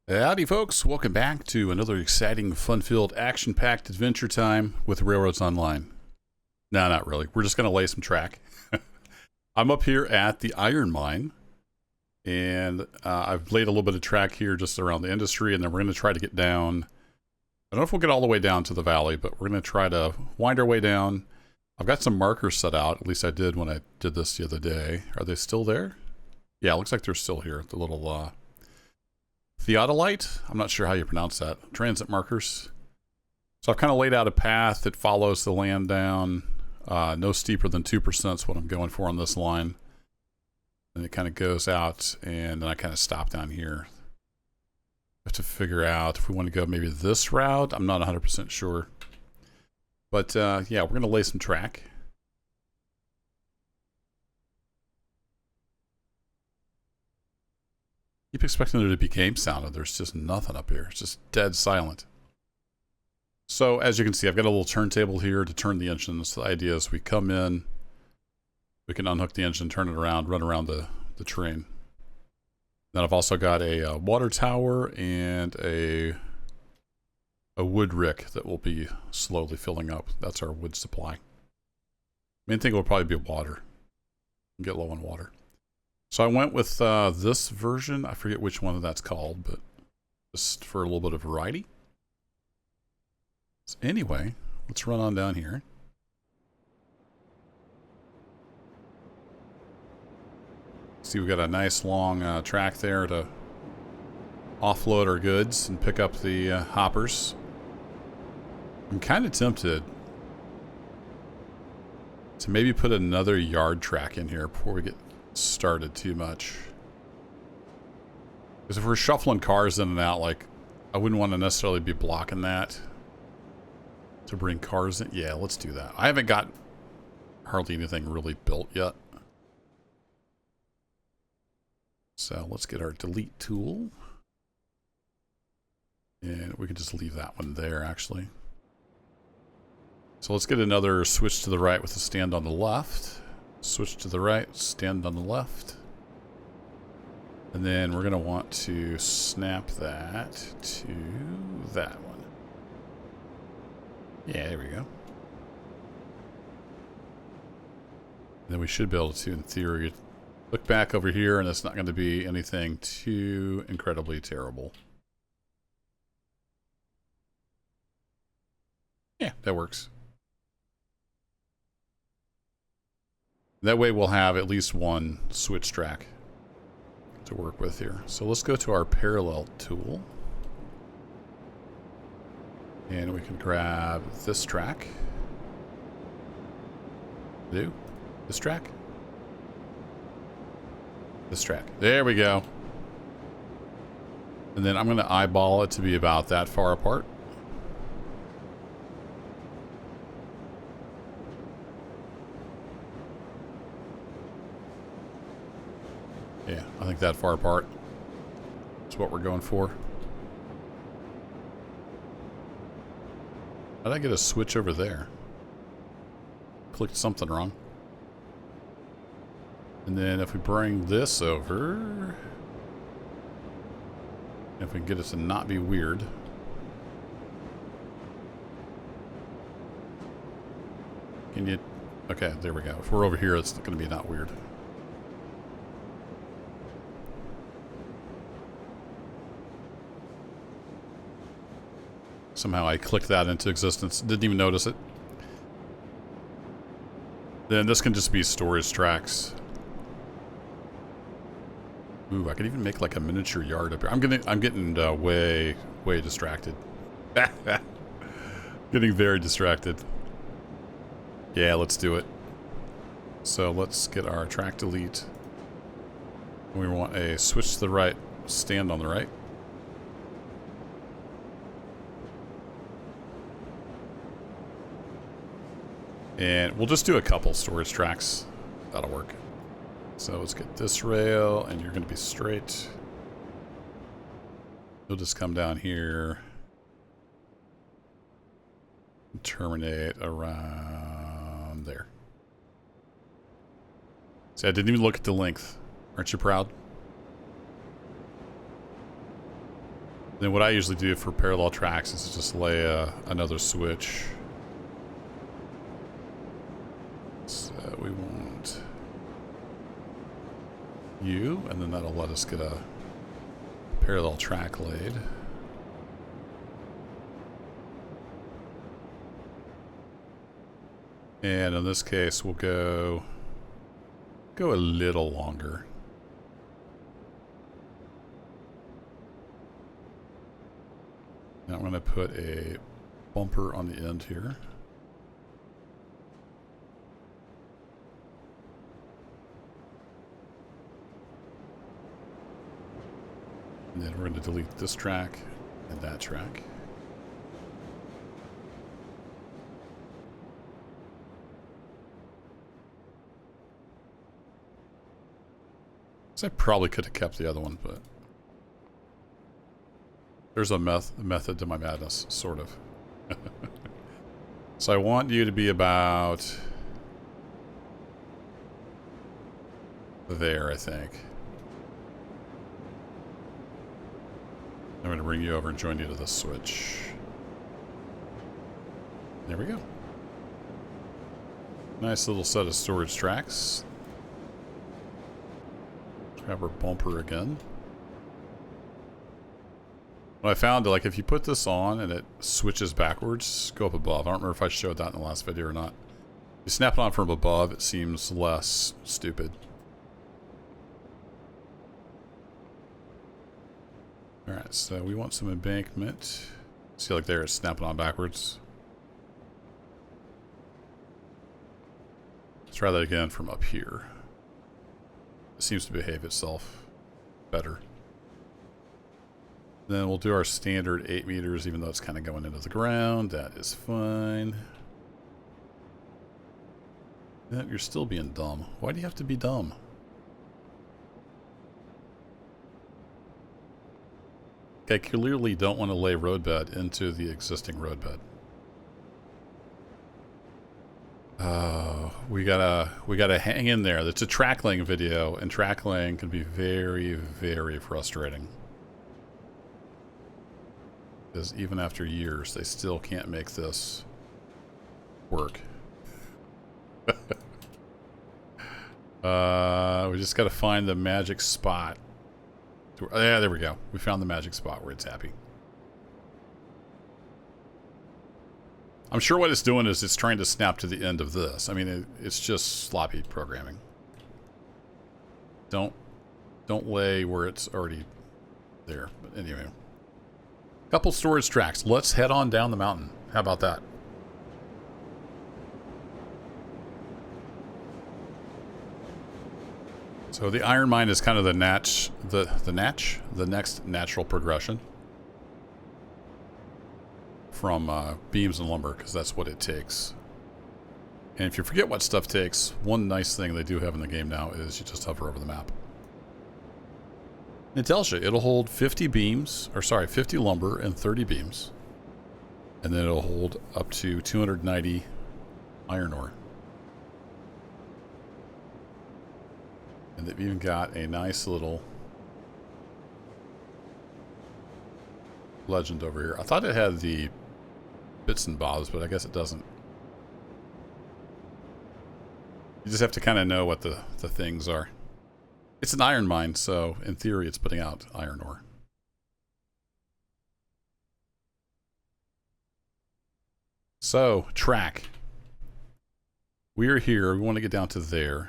Howdy folks, welcome back to another exciting, fun-filled, action-packed adventure time with Railroads Online. No, not really. We're just going to lay some track. I'm up here at the iron mine, and I've laid a little bit of track here just around the industry, and then we're going to try to get down. I don't know if we'll get all the way down to the valley, but we're going to try to wind our way down. I've got some markers set out, at least I did when I did this the other day. Are they still there? Yeah, it looks like they're still here. The little theodolite? I'm not sure how you pronounce that. Transit markers. So I've kind of laid out a path that follows the land down. No steeper than 2% is what I'm going for on this line. And it kind of goes out, and then I kind of stop down here. I have to figure out if we want to go maybe this route. I'm not 100% sure. But yeah, we're going to lay some track. Keep expecting there to be game sound, and there's just nothing up here. It's just dead silent. So as you can see, I've got a little turntable here to turn the engine. So the idea is we come in, we can unhook the engine, turn it around, run around the train. Then I've also got a water tower and a wood rick that will be slowly filling up. That's our wood supply. Main thing will probably be water. Get low on water. So I went with this version. I forget which one that's called, but just for a little bit of variety. So anyway, let's run on down here. See, we've got a nice long track there to offload our goods and pick up the hoppers. I'm kind of tempted to maybe put another yard track in here before we get started too much. Because if we're shuffling cars in and out, like, I wouldn't want to necessarily be blocking that to bring cars in. Yeah, let's do that. I haven't got hardly anything really built yet. So let's get our delete tool. And we can just leave that one there, actually. So let's get another switch to the right with a stand on the left. Switch to the right, stand on the left. And then we're going to want to snap that to that one. Yeah, there we go. Then we should be able to, in theory, look back over here, and it's not going to be anything too incredibly terrible. Yeah, that works. That way we'll have at least one switch track to work with here. So let's go to our parallel tool. And we can grab this track. This track. This track. There we go. And then I'm going to eyeball it to be about that far apart. Yeah, I think that far apart is what we're going for. How did I get a switch over there? Clicked something wrong. And then if we bring this over, if we can get it to not be weird. Can you? Okay, there we go. If we're over here, it's going to be not weird. Somehow I clicked that into existence. Didn't even notice it. Then this can just be storage tracks. Ooh, I could even make like a miniature yard up here. I'm getting way distracted. Getting very distracted. Yeah, let's do it. So let's get our track delete. We want a switch to the right, stand on the right. And we'll just do a couple storage tracks. That'll work. So let's get this rail, and you're going to be straight. You'll just come down here and terminate around there. See, I didn't even look at the length. Aren't you proud? Then what I usually do for parallel tracks is just lay another switch. So we want you, and then that'll let us get a parallel track laid. And in this case, we'll go a little longer. Now I'm going to put a bumper on the end here. And then we're going to delete this track and that track. So I probably could have kept the other one, but there's a method to my madness, sort of. So I want you to be about there, I think. I'm going to bring you over and join you to this switch. There we go. Nice little set of storage tracks. Grab our bumper again. What I found, like, if you put this on and it switches backwards, go up above. I don't remember if I showed that in the last video or not. You snap it on from above, it seems less stupid. Alright, so we want some embankment. See, like there, it's snapping on backwards. Let's try that again from up here. It seems to behave itself better. Then we'll do our standard 8 meters, even though it's kind of going into the ground. That is fine. You're still being dumb. Why do you have to be dumb? I clearly don't want to lay roadbed into the existing roadbed. We gotta hang in there. It's a track laying video, and track laying can be very, very frustrating. Because even after years, they still can't make this work. We just gotta find the magic spot. Yeah, there we go. We found the magic spot where it's happy. I'm sure what it's doing is it's trying to snap to the end of this. I mean, it's just sloppy programming. Don't lay where it's already there. But anyway. Couple storage tracks. Let's head on down the mountain. How about that? So the iron mine is kind of the next natural progression from beams and lumber, because that's what it takes. And if you forget what stuff takes, one nice thing they do have in the game now is you just hover over the map. It tells you it'll hold 50 beams, or sorry, 50 lumber and 30 beams. And then it'll hold up to 290 iron ore. And they've even got a nice little legend over here. I thought it had the bits and bobs, but I guess it doesn't. You just have to kind of know what the things are. It's an iron mine, so in theory it's putting out iron ore. So, track. We are here. We want to get down to there.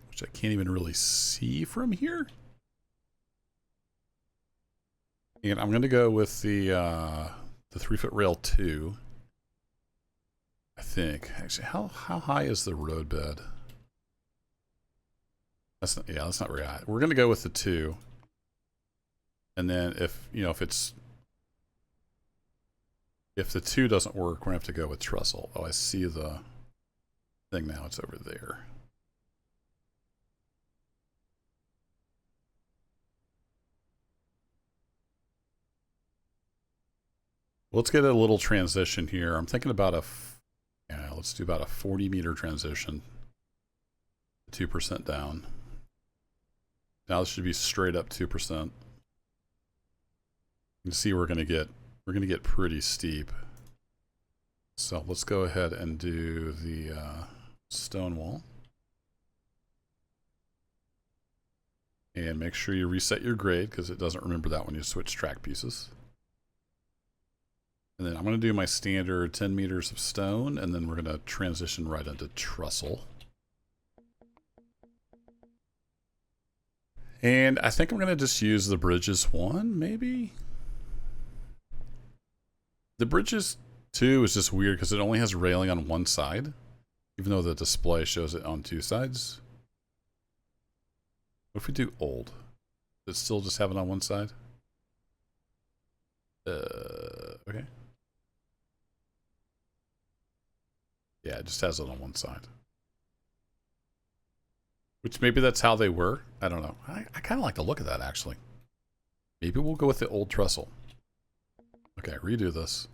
Which I can't even really see from here. And I'm going to go with the 3-foot rail 2. I think. Actually, how high is the roadbed? That's not, yeah, that's not very high. We're going to go with the 2. And then if the 2 doesn't work, we're going to have to go with trestle. Oh, I see the thing now. It's over there. Let's get a little transition here. I'm thinking about let's do about a 40 meter transition. 2% down. Now this should be straight up 2%. You can see we're gonna get pretty steep. So let's go ahead and do the stone wall. And make sure you reset your grade because it doesn't remember that when you switch track pieces. And then I'm going to do my standard 10 meters of stone, and then we're going to transition right into trestle. And I think I'm going to just use the bridges 1, maybe? The bridges 2 is just weird because it only has railing on one side, even though the display shows it on 2 sides. What if we do old? Does it still just have it on one side? Okay. Yeah, it just has it on one side. Which maybe that's how they were. I don't know. I kind of like the look of that, actually. Maybe we'll go with the old trestle. Okay, redo this.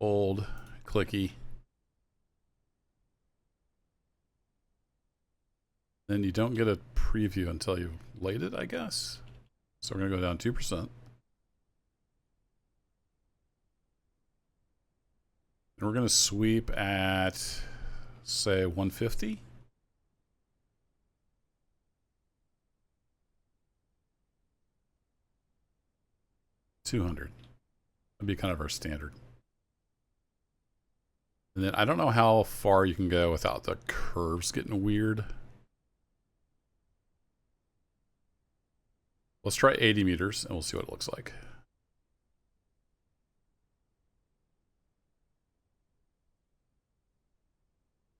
Old, clicky. Then you don't get a preview until you've laid it, I guess. So we're going to go down 2%. And we're going to sweep at, say, 150. $200. That'd be kind of our standard. And then I don't know how far you can go without the curves getting weird. Let's try 80 meters and we'll see what it looks like.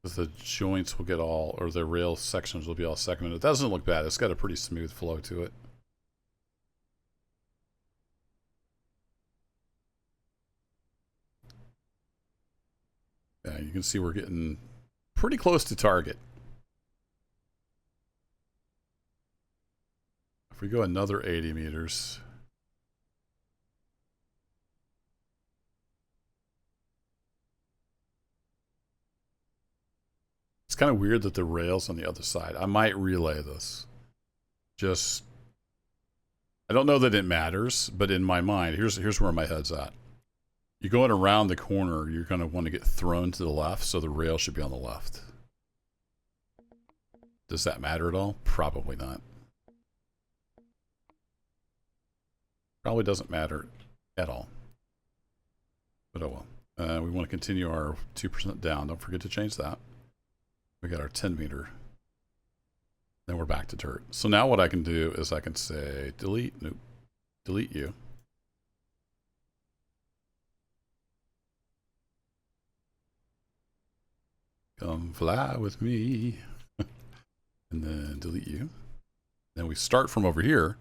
Because the joints will get all, or the rail sections will be all segmented. It doesn't look bad. It's got a pretty smooth flow to it. Yeah, you can see we're getting pretty close to target. If we go another 80 meters, it's kind of weird that the rail's on the other side. I might relay this. Just, I don't know that it matters, but in my mind, here's where my head's at. You're going around the corner, you're going to want to get thrown to the left, so the rail should be on the left. Does that matter at all? Probably not. Probably doesn't matter at all. But oh well. We want to continue our 2% down. Don't forget to change that. We got our 10 meter. Then we're back to dirt. So now what I can do is I can say delete, nope, delete you. Come fly with me. And then delete you. Then we start from over here.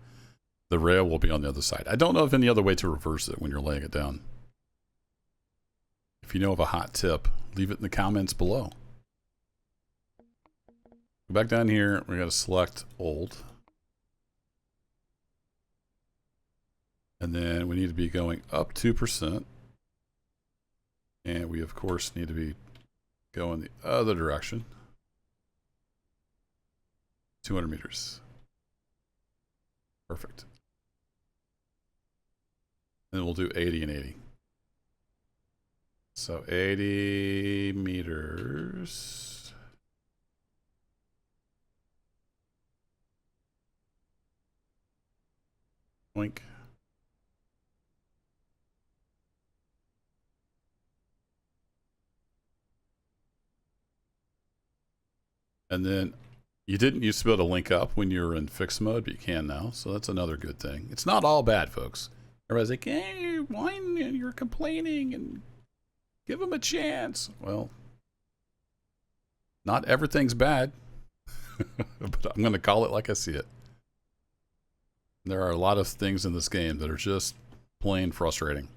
The rail will be on the other side. I don't know of any other way to reverse it when you're laying it down. If you know of a hot tip, leave it in the comments below. Go back down here. We got to select old. And then we need to be going up 2%. And we, of course, need to be going the other direction. 200 meters. Perfect. And we'll do 80 and 80. So 80 meters. Boink. And then you didn't used to be able to link up when you were in fixed mode, but you can now. So that's another good thing. It's not all bad, folks. Everybody's like, hey, you're whining and you're complaining and give them a chance. Well, not everything's bad, but I'm going to call it like I see it. There are a lot of things in this game that are just plain frustrating.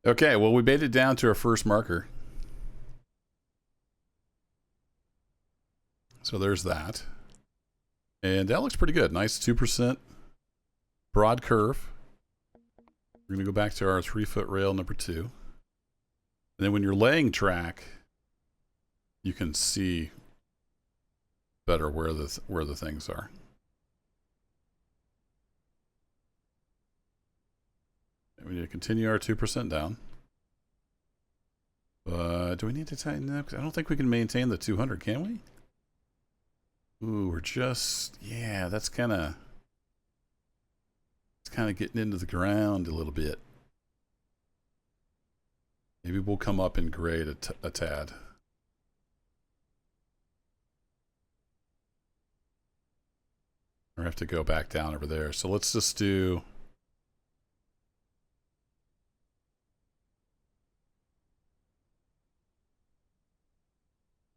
Okay, well, we made it down to our first marker. So there's that. And that looks pretty good. Nice 2% broad curve. We're going to go back to our 3-foot rail number 2. And then when you're laying track, you can see better where the things are. We need to continue our 2% down. But do we need to tighten up? I don't think we can maintain the 200, can we? Ooh, we're just, yeah, that's kind of, it's kind of getting into the ground a little bit. Maybe we'll come up in grade a tad. Or have to go back down over there. So let's just do,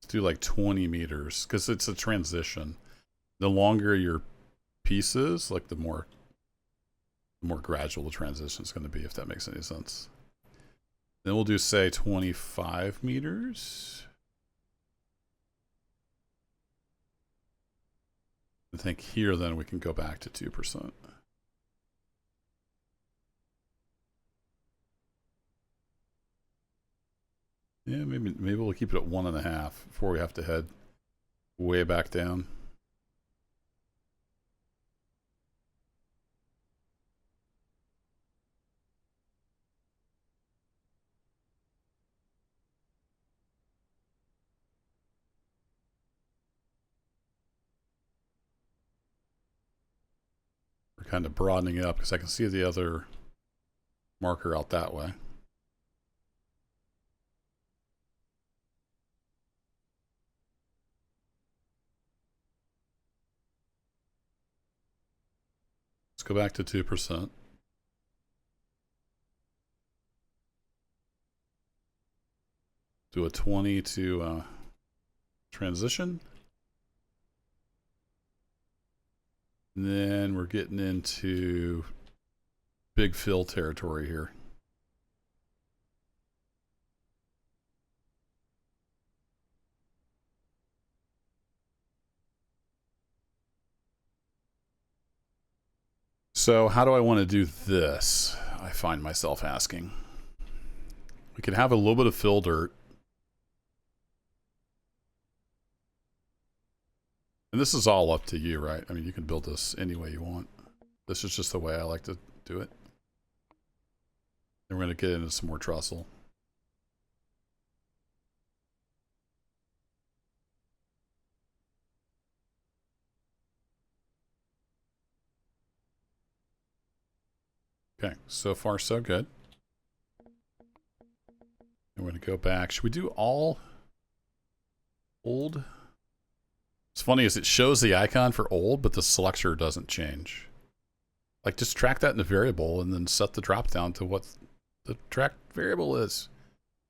let's do like 20 meters because it's a transition. The longer your piece is, like the more gradual the transition is going to be, if that makes any sense. Then we'll do, say, 25 meters. I think here, then, we can go back to 2%. Yeah, maybe we'll keep it at 1.5 before we have to head way back down. We're kind of broadening it up because I can see the other marker out that way. Let's go back to 2%. Do a 20 to transition. And then we're getting into big fill territory here. So how do I want to do this? I find myself asking. We could have a little bit of fill dirt. And this is all up to you, right? I mean, you can build this any way you want. This is just the way I like to do it. Then we're going to get into some more trestle. Okay, so far so good. And we're going to go back. Should we do all old? What's funny is it shows the icon for old, but the selector doesn't change. Like, just track that in the variable and then set the drop down to what the track variable is.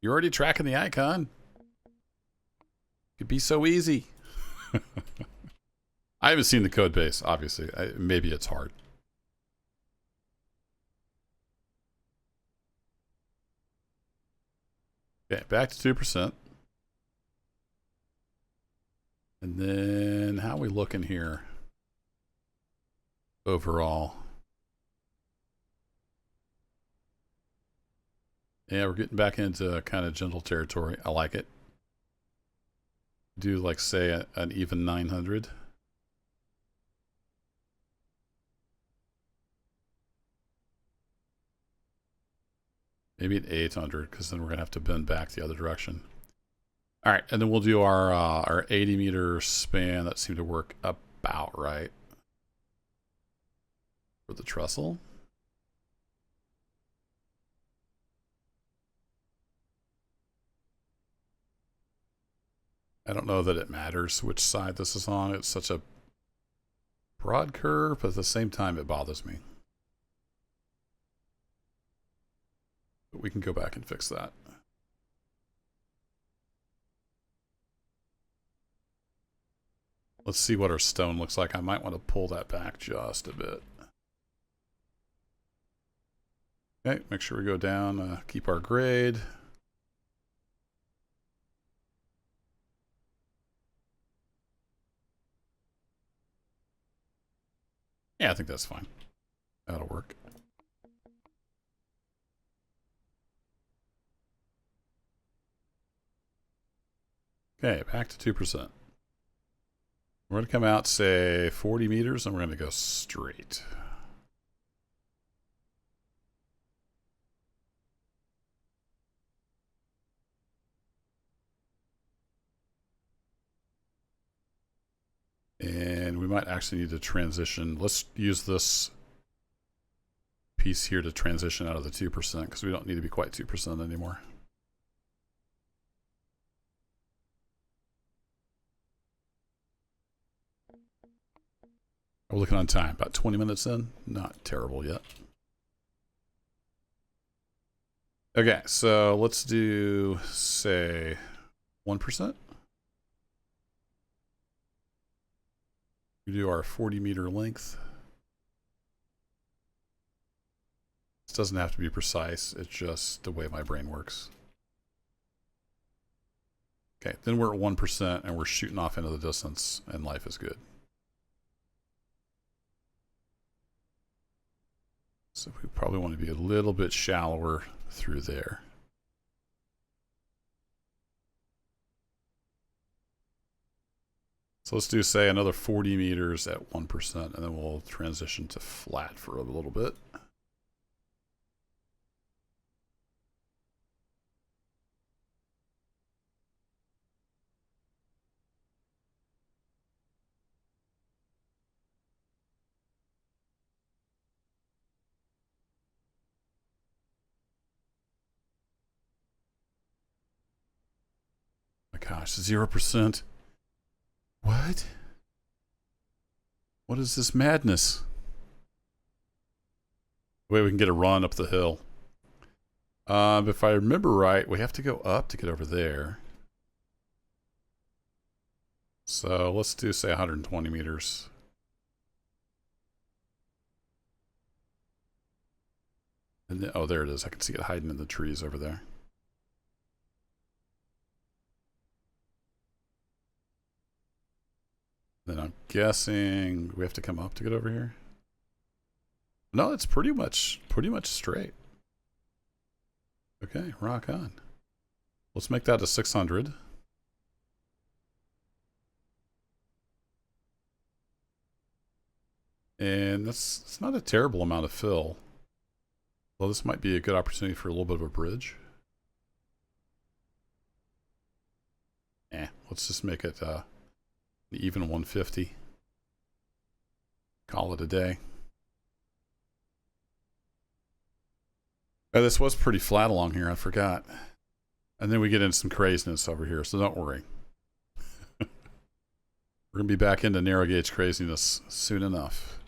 You're already tracking the icon. It could be so easy. I haven't seen the code base, obviously. Maybe it's hard. Okay, back to 2%. And then how are we looking here overall? Yeah, we're getting back into kind of gentle territory. I like it. Do like, say, an even 900. Maybe an 800, because then we're going to have to bend back the other direction. All right, and then we'll do our 80 meter span. That seemed to work about right for the trestle. I don't know that it matters which side this is on. It's such a broad curve, but at the same time, it bothers me. But we can go back and fix that. Let's see what our stone looks like. I might want to pull that back just a bit. Okay, make sure we go down, keep our grade. Yeah, I think that's fine. That'll work. Okay, back to 2%. We're going to come out, say, 40 meters, and we're going to go straight. And we might actually need to transition. Let's use this piece here to transition out of the 2% because we don't need to be quite 2% anymore. We're looking on time. About 20 minutes in. Not terrible yet. Okay, so let's do, say, 1%. We do our 40 meter length. This doesn't have to be precise. It's just the way my brain works. Okay, then we're at 1% and we're shooting off into the distance and life is good. So we probably want to be a little bit shallower through there. So let's do, say, another 40 meters at 1%, and then we'll transition to flat for a little bit. My gosh, 0%. What? What is this madness? Wait, we can get a run up the hill. If I remember right, we have to go up to get over there. So let's do, say, 120 meters. And then, oh, there it is. I can see it hiding in the trees over there. Then I'm guessing we have to come up to get over here. No, it's pretty much straight. Okay, rock on. Let's make that a 600. And it's not a terrible amount of fill. Well, this might be a good opportunity for a little bit of a bridge. Let's just make it even 150. Call it a day. This was pretty flat along here, I forgot. And then we get into some craziness over here, so don't worry. We're going to be back into narrow gauge craziness soon enough.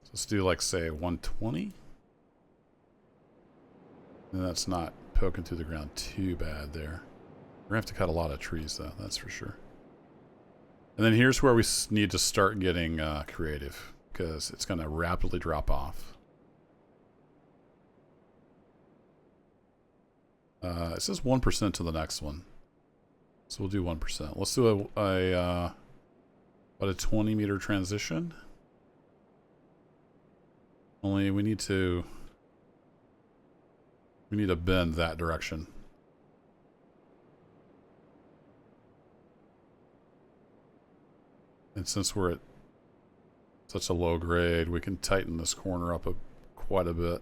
So let's do, like, say, 120. And that's not poking through the ground too bad there. We're going to have to cut a lot of trees, though, that's for sure. And then here's where we need to start getting creative, because it's going to rapidly drop off. It says 1% to the next one. So we'll do 1%. Let's do about a 20 meter transition. Only we need to bend that direction. And since we're at such a low grade, we can tighten this corner up quite a bit.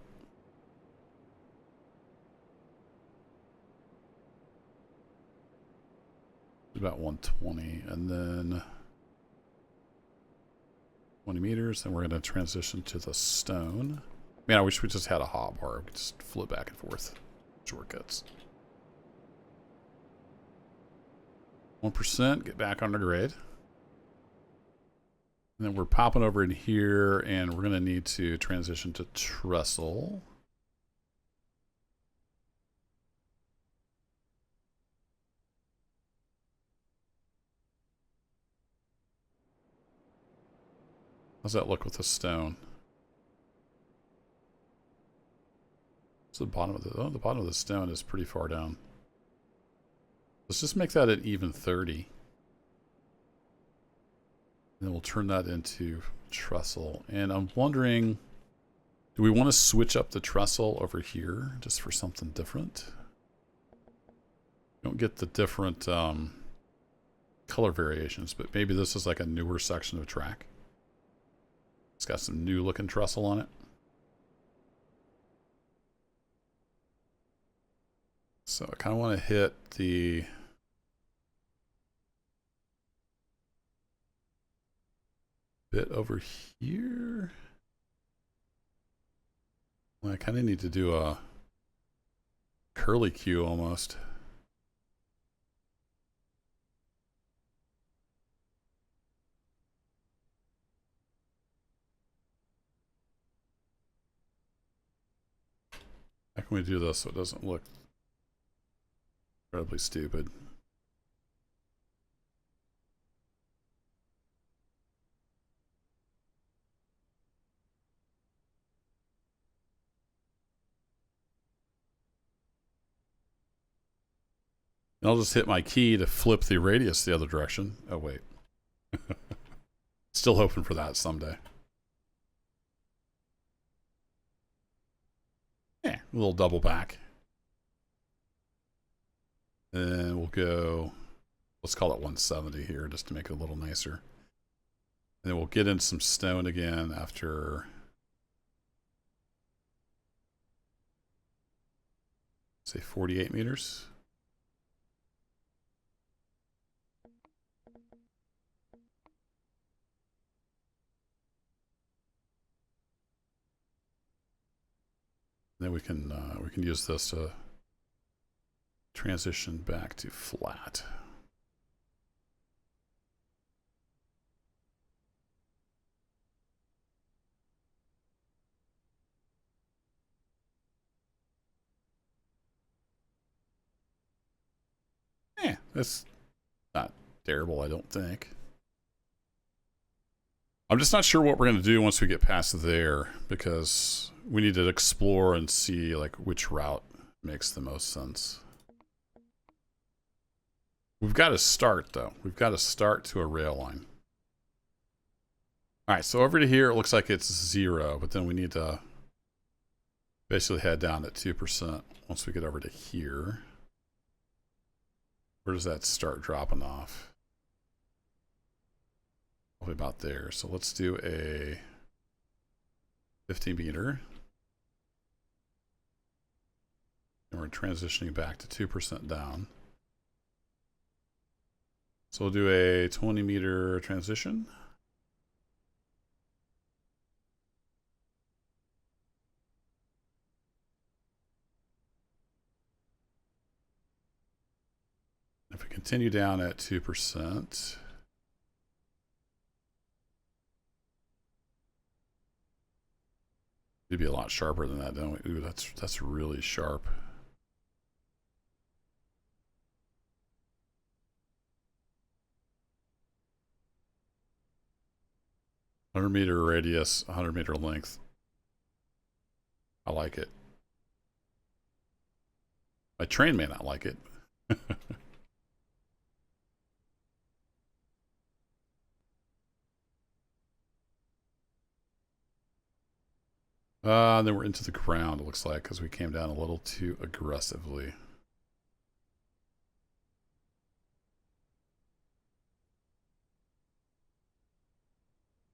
About 120, and then 20 meters, and we're going to transition to the stone. Man, I wish we just had a hotbar. We could just flip back and forth. Shortcuts. 1%, get back on the grade. And then we're popping over in here, and we're going to need to transition to trestle. How's that look with the stone? So the bottom of the bottom of the stone is pretty far down. Let's just make that an even 30. then we'll turn that into trestle. And I'm wondering, do we want to switch up the trestle over here just for something different? Don't get the different color variations, but maybe this is like a newer section of track. It's got some new looking trestle on it. So I kind of want to hit the bit over here. Well, I kind of need to do a curly Q almost. How can we do this so it doesn't look incredibly stupid? And I'll just hit my key to flip the radius the other direction. Oh, wait. Still hoping for that someday. Yeah, a little double back. And we'll go, let's call it 170 here just to make it a little nicer. And then we'll get in some stone again after, say, 48 meters. Then we can use this to transition back to flat. Yeah, that's not terrible, I don't think. I'm just not sure what we're going to do once we get past there, because we need to explore and see like which route makes the most sense. We've got to start, though. We've got to start to a rail line. All right, so over to here, it looks like it's 0, but then we need to basically head down at 2% once we get over to here. Where does that start dropping off? Probably about there. So let's do a 50 meter. And we're transitioning back to 2% down. So we'll do a 20 meter transition. If we continue down at 2%, it'd be a lot sharper than that, don't we? Ooh, that's really sharp. $100-meter radius, 100-meter length. I like it. My train may not like it. Then we're into the ground, it looks like, because we came down a little too aggressively.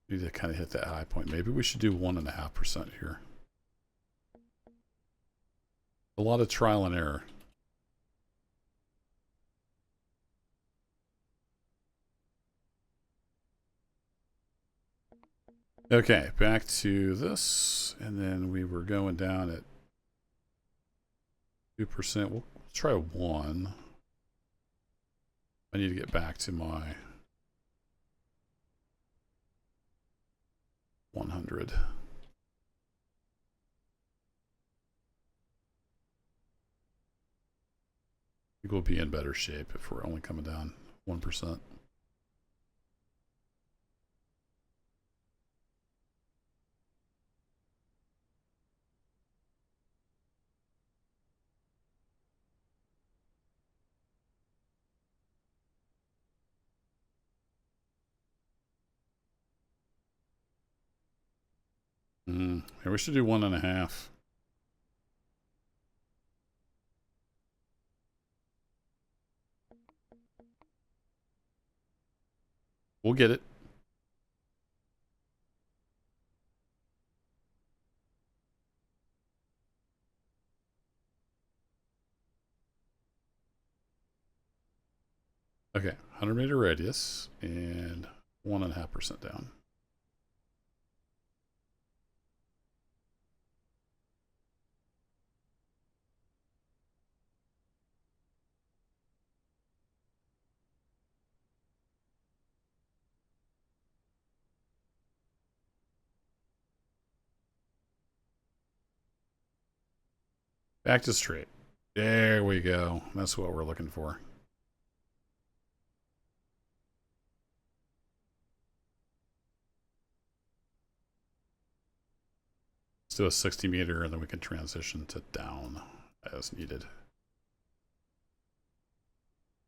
Need to kind of hit that high point. Maybe we should do 1.5% here. A lot of trial and error. Okay, back to this, and then we were going down at 2%. We'll try 1. I need to get back to my 100. I think we'll be in better shape if we're only coming down 1%. Yeah, we should do 1.5. We'll get it. Okay, 100-meter radius and 1.5% down. Back to straight. There we go. That's what we're looking for. Let's do a 60 meter and then we can transition to down as needed.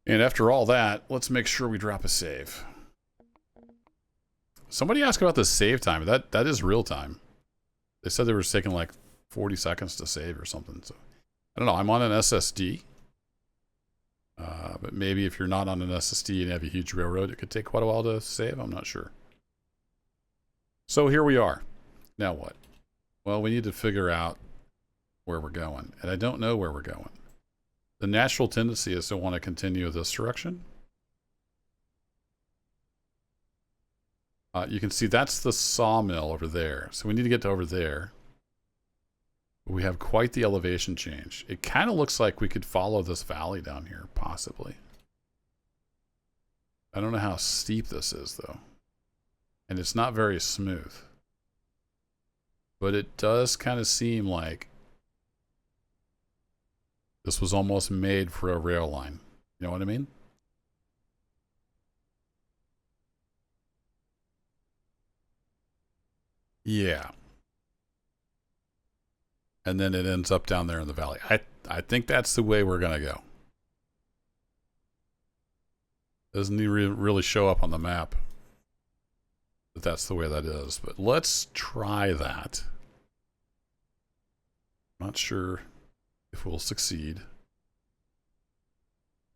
And after all that, let's make sure we drop a save. Somebody asked about the save time. That is real time. They said they were taking like 40 seconds to save or something. So I don't know. I'm on an SSD. But maybe if you're not on an SSD and have a huge railroad, it could take quite a while to save. I'm not sure. So here we are. Now what? Well, we need to figure out where we're going. And I don't know where we're going. The natural tendency is to want to continue this direction. You can see that's the sawmill over there. So we need to get to over there. We have quite the elevation change. It kind of looks like we could follow this valley down here, possibly. I don't know how steep this is, though. And it's not very smooth. But it does kind of seem like this was almost made for a rail line. You know what I mean? Yeah. And then it ends up down there in the valley. I think that's the way we're going to go. Doesn't really show up on the map that that's the way that is. But let's try that. Not sure if we'll succeed.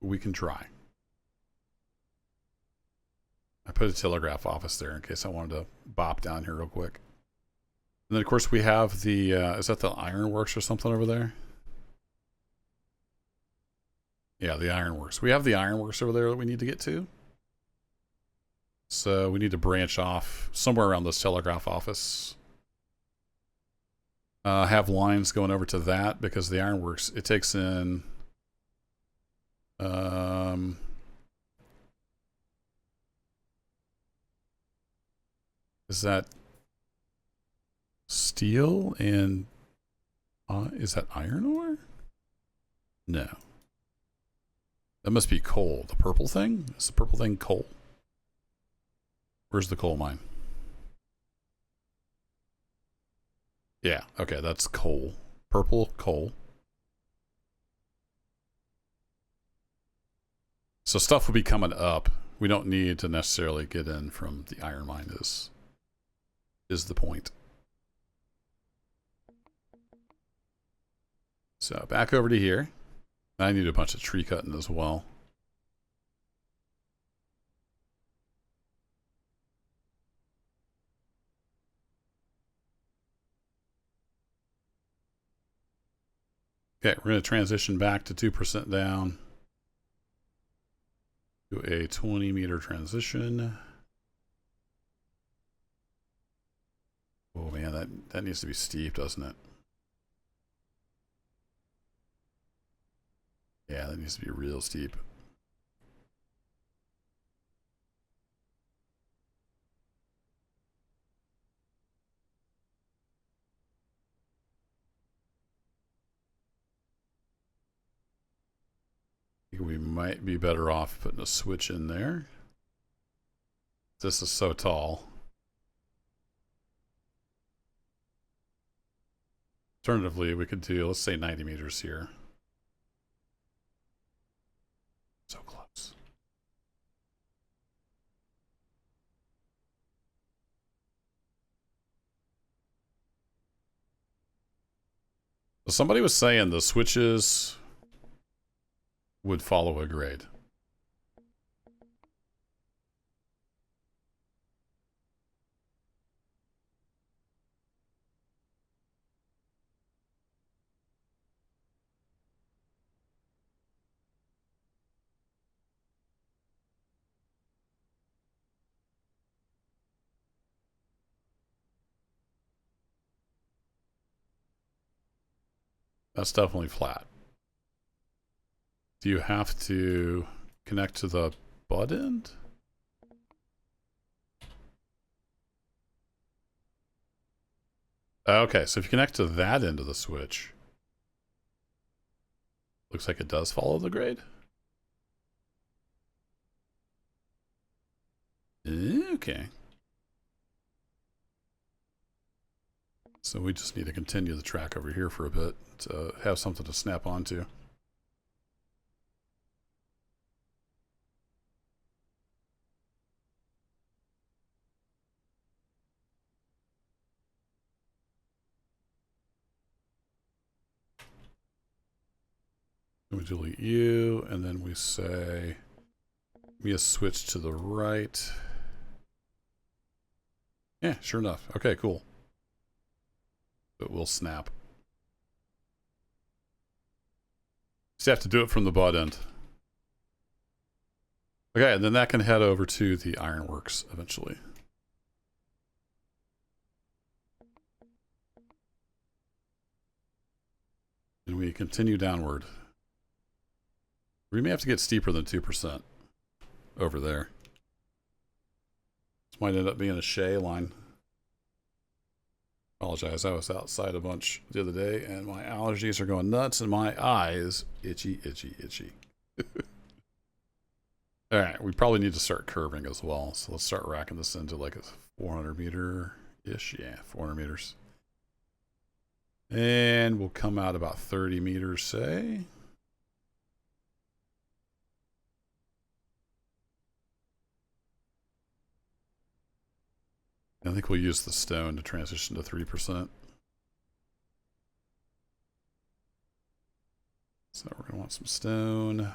But we can try. I put a telegraph office there in case I wanted to bop down here real quick. And then, of course, we have the, is that the ironworks or something over there? Yeah, the ironworks. We have the ironworks over there that we need to get to. So we need to branch off somewhere around this telegraph office. Have lines going over to that because the ironworks, it takes in... is that steel and is that iron ore? No. That must be coal. The purple thing? Is the purple thing coal? Where's the coal mine? Yeah, okay, that's coal. Purple coal. So stuff will be coming up. We don't need to necessarily get in from the iron mine is the point. So back over to here. I need a bunch of tree cutting as well. Okay, we're going to transition back to 2% down. Do a 20-meter transition. Oh man, that needs to be steep, doesn't it? Yeah, that needs to be real steep. I think we might be better off putting a switch in there. This is so tall. Alternatively, we could do, let's say 90 meters here. So close. Somebody was saying the switches would follow a grade. That's definitely flat. Do you have to connect to the butt end? Okay, so if you connect to that end of the switch, looks like it does follow the grade. Okay. So we just need to continue the track over here for a bit to have something to snap onto. We delete you, and then we say, give me a switch to the right. Yeah, sure enough. Okay, cool. It will snap. Just have to do it from the butt end. Okay, and then that can head over to the ironworks eventually. And we continue downward. We may have to get steeper than 2% over there. This might end up being a shea line. Apologize, I was outside a bunch the other day and my allergies are going nuts and my eyes itchy, itchy, itchy. All right, we probably need to start curving as well. So let's start racking this into like a 400 meter-ish. Yeah, 400 meters. And we'll come out about 30 meters, say. I think we'll use the stone to transition to 3%. So we're going to want some stone.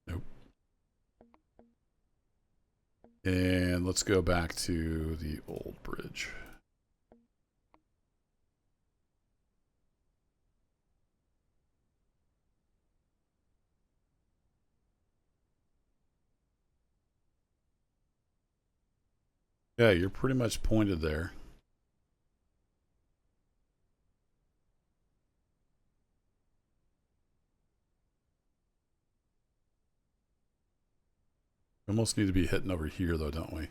Nope. And let's go back to the old bridge. Yeah, you're pretty much pointed there. We almost need to be hitting over here, though, don't we?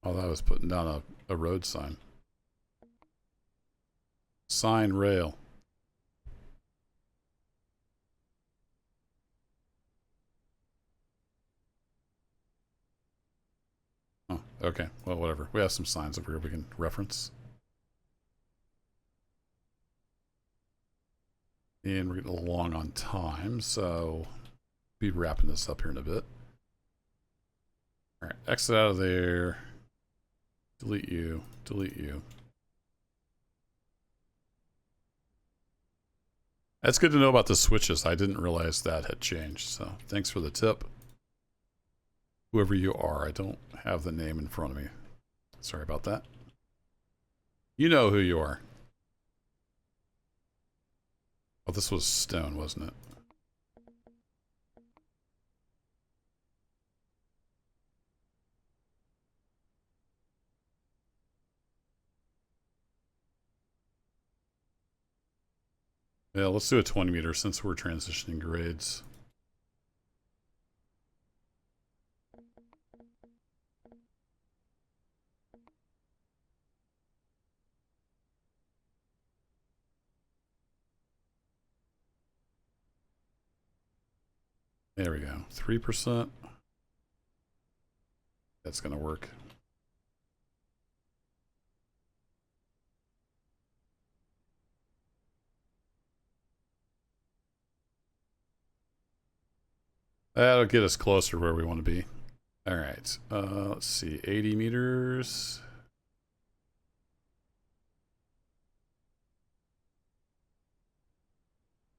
Oh, that was putting down a road sign. Sign rail. Oh, okay. Well, whatever. We have some signs over here we can reference. And we're getting a little long on time, so be wrapping this up here in a bit. All right, exit out of there. Delete you. Delete you. That's good to know about the switches. I didn't realize that had changed, so thanks for the tip. Whoever you are, I don't have the name in front of me. Sorry about that. You know who you are. Oh, this was stone, wasn't it? Yeah, let's do a 20 meter since we're transitioning grades. There we go. 3%. That's going to work. That'll get us closer to where we want to be. All right. Let's see. 80 meters.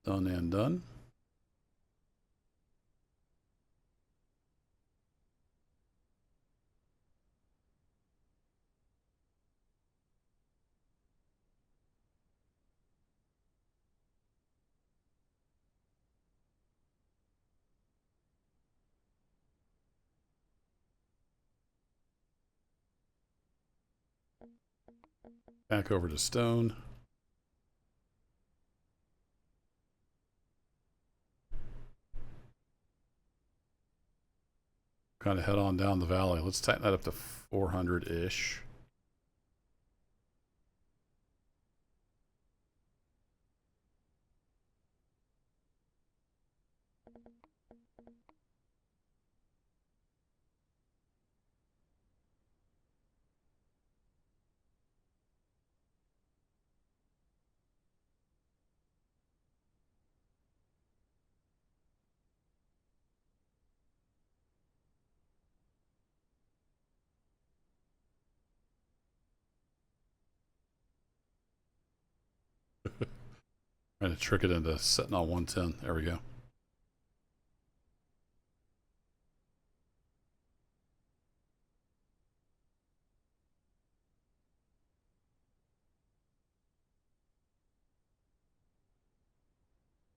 Done and done. Back over to stone. Kind of head on down the valley. Let's tighten that up to 400-ish. Trying to trick it into setting on 110. There we go.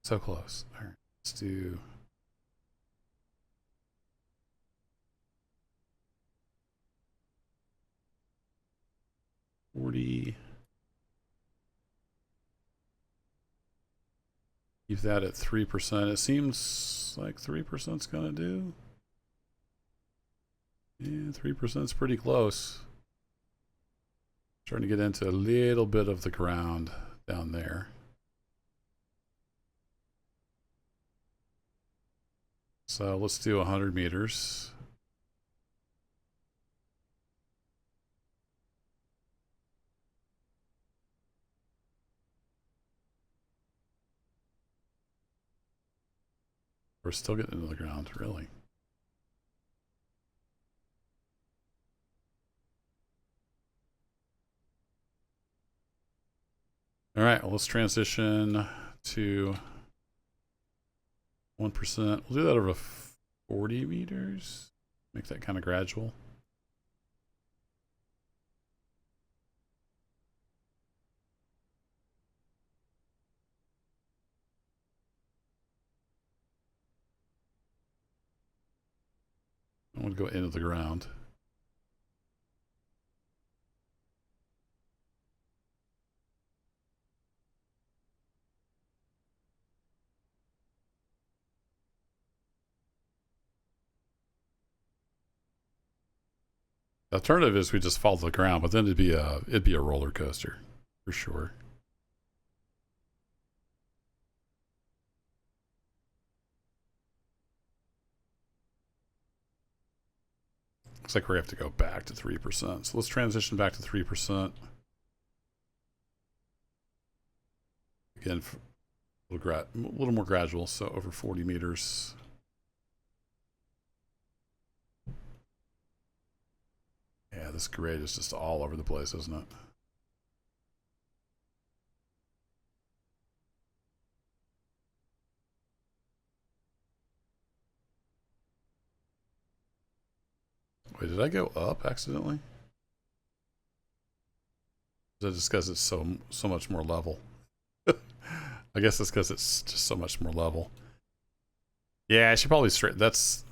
So close. All right, let's do 40. Keep that at 3%. It seems like 3% is going to do. Yeah, 3% is pretty close. Starting to get into a little bit of the ground down there. So let's do 100 meters. We're still getting into the ground, really. All right, well, let's transition to 1%. We'll do that over 40 meters. Make that kind of gradual. I want to go into the ground. The alternative is we just fall to the ground, but then it'd be a roller coaster for sure. Looks like we have to go back to 3%. So let's transition back to 3%. Again, a little more gradual, so over 40 meters. Yeah, this grade is just all over the place, isn't it? Wait, did I go up accidentally? Is that just because it's so much more level? I guess it's because it's just so much more level. Yeah, I should probably straight. That's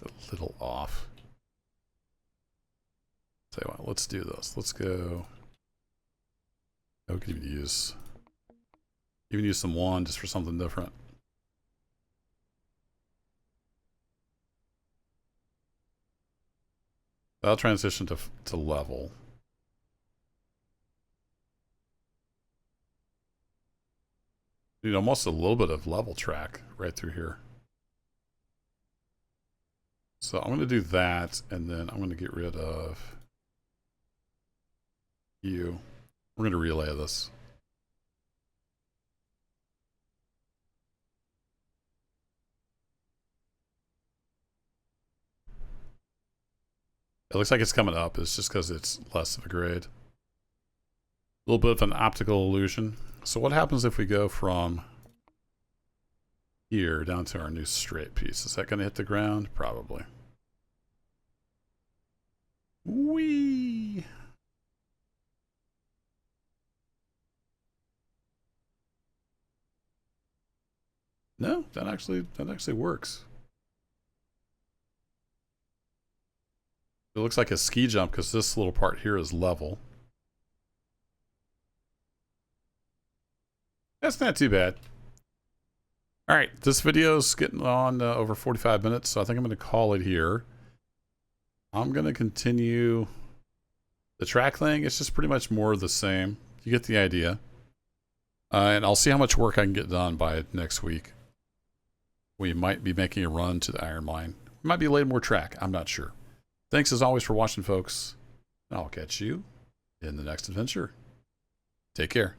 a little off. Tell you what, let's do this. Let's go. I could even use some one just for something different. I'll transition to level. Need almost a little bit of level track right through here. So I'm going to do that, and then I'm going to get rid of you. We're going to relay this. It looks like it's coming up. It's just because it's less of a grade. A little bit of an optical illusion. So what happens if we go from here down to our new straight piece? Is that going to hit the ground? Probably. Whee! No, that actually works. It looks like a ski jump because this little part here is level. That's not too bad. All right, this video's getting on over 45 minutes, so I think I'm going to call it here. I'm going to continue the track thing. It's just pretty much more of the same. You get the idea. And I'll see how much work I can get done by next week. We might be making a run to the iron mine. We might be laying more track. I'm not sure. Thanks as always for watching, folks. I'll catch you in the next adventure. Take care.